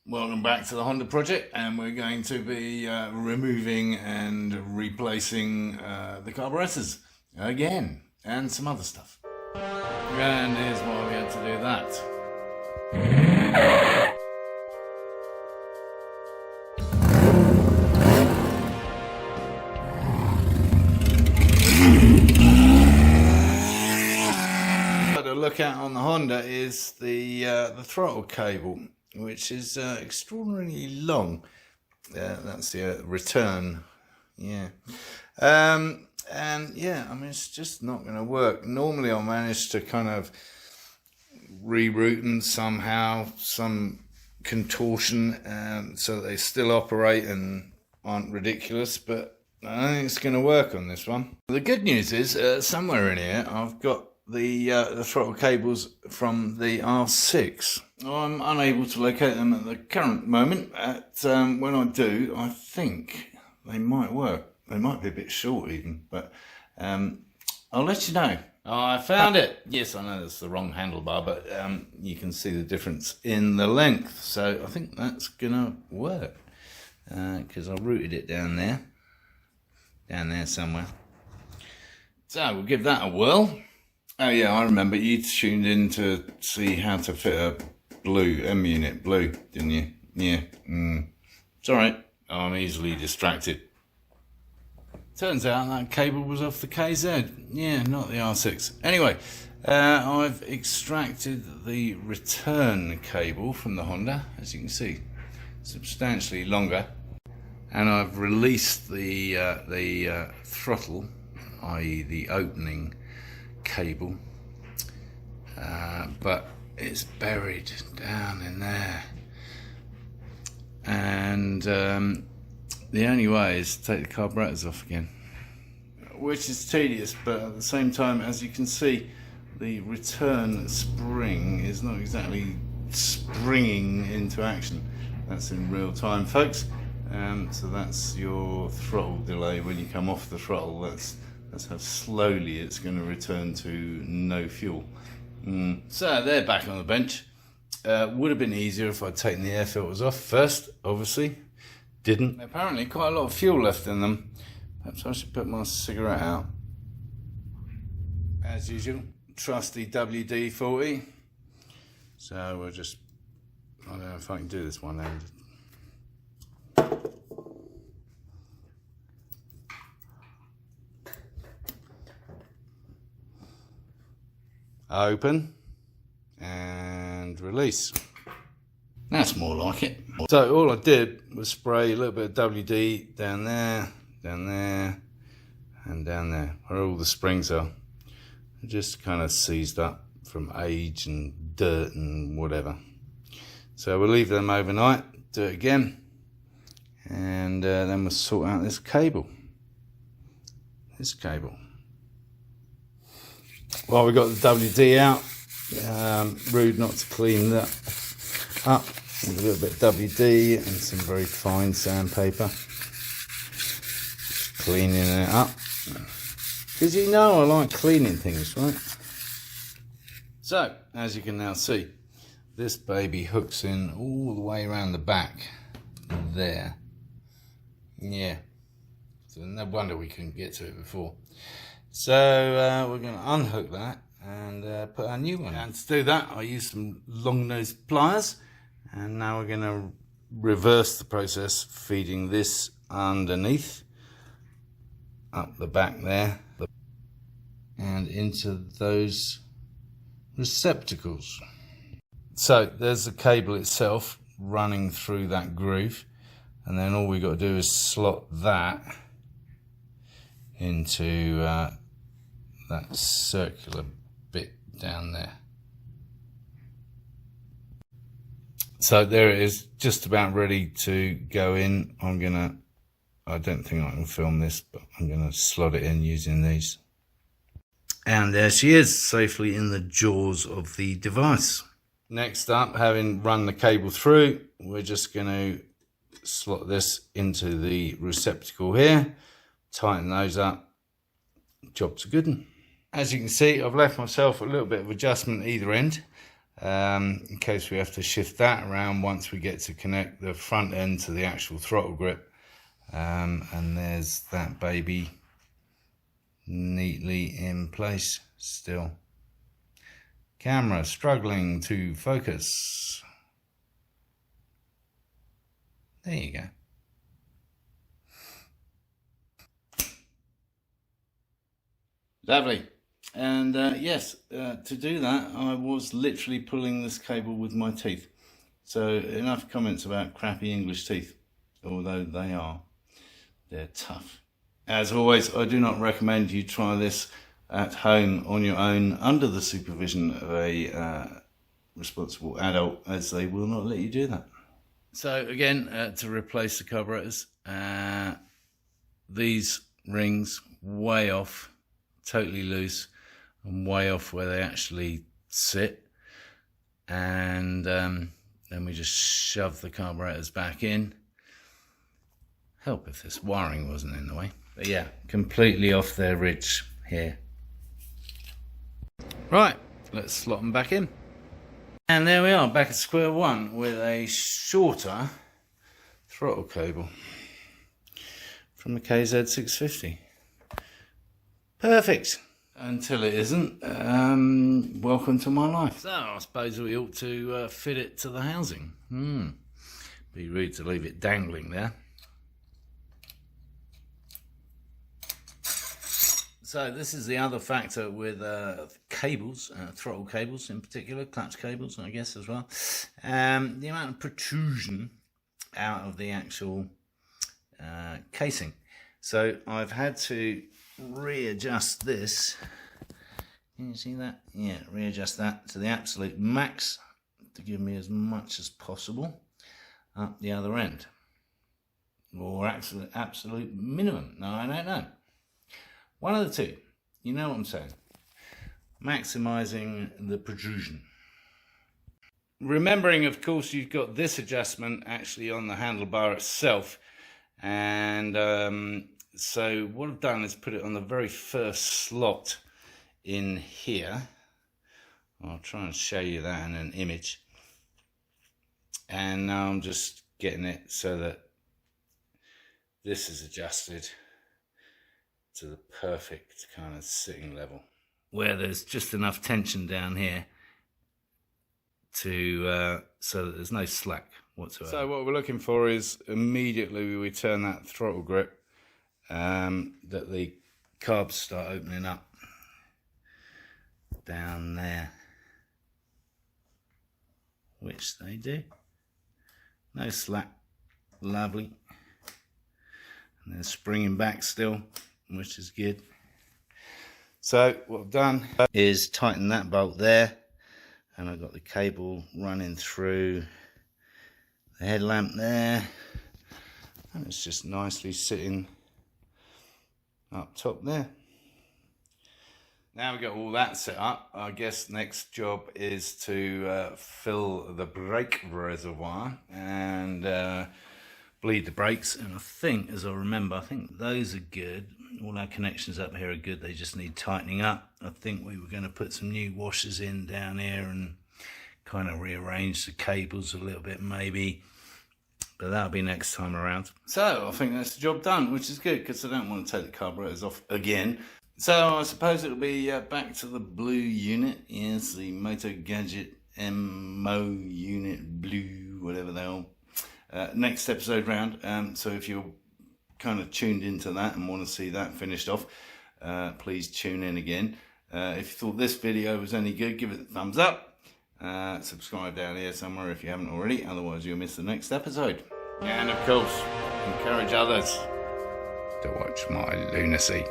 Welcome back to the Honda project, and we're going to be removing and replacing the carburetors again, and some other stuff. And here's why we had to do that. To look at on the Honda is the throttle cable, which is extraordinarily long. That's the return. Yeah. And yeah, I mean, it's just not going to work. Normally I'll manage to kind of reroute them somehow, some contortion, so that they still operate and aren't ridiculous, but I don't think it's going to work on this one. The good news is, somewhere in here I've got the throttle cables from the R6. I'm unable to locate them at the current moment. When I do, I think they might work. They might be a bit short even, but I'll let you know. Oh, I found it. Yes, I know that's the wrong handlebar, but you can see the difference in the length. So I think that's gonna work, because I routed it down there somewhere. So we'll give that a whirl. Oh yeah, I remember you tuned in to see how to fit a blue M-unit blue, didn't you? Yeah. It's alright, I'm easily distracted. Turns out that cable was off the KZ. Yeah, not the R6. Anyway, I've extracted the return cable from the Honda, as you can see, substantially longer. And I've released the throttle, i.e. the opening cable, but it's buried down in there, and the only way is to take the carburetors off again, which is tedious, but at the same time, as you can see, the return spring is not exactly springing into action. That's in real time, folks. So that's your throttle delay when you come off the throttle. That's how slowly it's going to return to no fuel. So they're back on the bench. Would have been easier if I'd taken the air filters off first, obviously. Didn't. Apparently quite a lot of fuel left in them. Perhaps I should put my cigarette out. As usual, trusty WD-40. So we'll just, I don't know if I can do this one-handed. Open and release. That's more like it. So all I did was spray a little bit of WD down there, and down there, where all the springs are. It just kind of seized up from age and dirt and whatever. So we'll leave them overnight, do it again, and then we'll sort out this cable. Well, we got the WD out. Rude not to clean that up with a little bit of WD and some very fine sandpaper. Just cleaning it up, because you know I like cleaning things, right? So, as you can now see, this baby hooks in all the way around the back there. Yeah, so no wonder we couldn't get to it before. So we're going to unhook that and put our new one in. And to do that, I used some long-nosed pliers, and now we're going to reverse the process, feeding this underneath, up the back there, and into those receptacles. So there's the cable itself running through that groove, and then all we've got to do is slot that into that circular bit down there. So there it is, just about ready to go in. I don't think I can film this, but I'm gonna slot it in using these. And there she is, safely in the jaws of the device. Next up, having run the cable through, we're just gonna slot this into the receptacle here, tighten those up, job's a good one. As you can see, I've left myself a little bit of adjustment either end, in case we have to shift that around once we get to connect the front end to the actual throttle grip. And there's that baby neatly in place still. Camera struggling to focus. There you go. Lovely. And yes, to do that, I was literally pulling this cable with my teeth. So enough comments about crappy English teeth, although they're tough. As always, I do not recommend you try this at home on your own under the supervision of a responsible adult, as they will not let you do that. So again, to replace the carburetors, these rings way off, totally loose, and way off where they actually sit. And then we just shove the carburetors back in. Help if this wiring wasn't in the way. But yeah, completely off their ridge here. Right, let's slot them back in. And there we are, back at square one with a shorter throttle cable from the KZ650. Perfect. Until it isn't. Welcome to my life. So I suppose we ought to fit it to the housing. Be rude to leave it dangling there. So this is the other factor with cables, throttle cables in particular, clutch cables I guess as well. The amount of protrusion out of the actual casing. So I've had to readjust this. Can you see that? Yeah, readjust that to the absolute max to give me as much as possible up the other end. Or absolute minimum. No, I don't know. One of the two. You know what I'm saying. Maximizing the protrusion. Remembering, of course, you've got this adjustment actually on the handlebar itself. And so what I've done is put it on the very first slot in here. I'll try and show you that in an image. And now I'm just getting it so that this is adjusted to the perfect kind of sitting level, where there's just enough tension down here to so that there's no slack whatsoever. So what we're looking for is immediately we turn that throttle grip, that the carbs start opening up down there, which they do. No slack, lovely. And they're springing back still, which is good. So what I've done is tighten that bolt there, and I've got the cable running through the headlamp there, and it's just nicely sitting up top there. Now we've got all that set up, I guess next job is to fill the brake reservoir and bleed the brakes. And I think, as I remember, I think those are good. All our connections up here are good, they just need tightening up. I think we were going to put some new washers in down here and kind of rearrange the cables a little bit maybe, but that'll be next time around. So I think that's the job done, which is good because I don't want to take the carburetors off again. So I suppose it'll be back to the blue unit. Yes, the Moto Gadget MO unit blue, whatever they are. Next episode round. So if you're kind of tuned into that and want to see that finished off, please tune in again. If you thought this video was any good, give it a thumbs up. Subscribe down here somewhere if you haven't already, otherwise you'll miss the next episode. And of course, encourage others to watch my lunacy.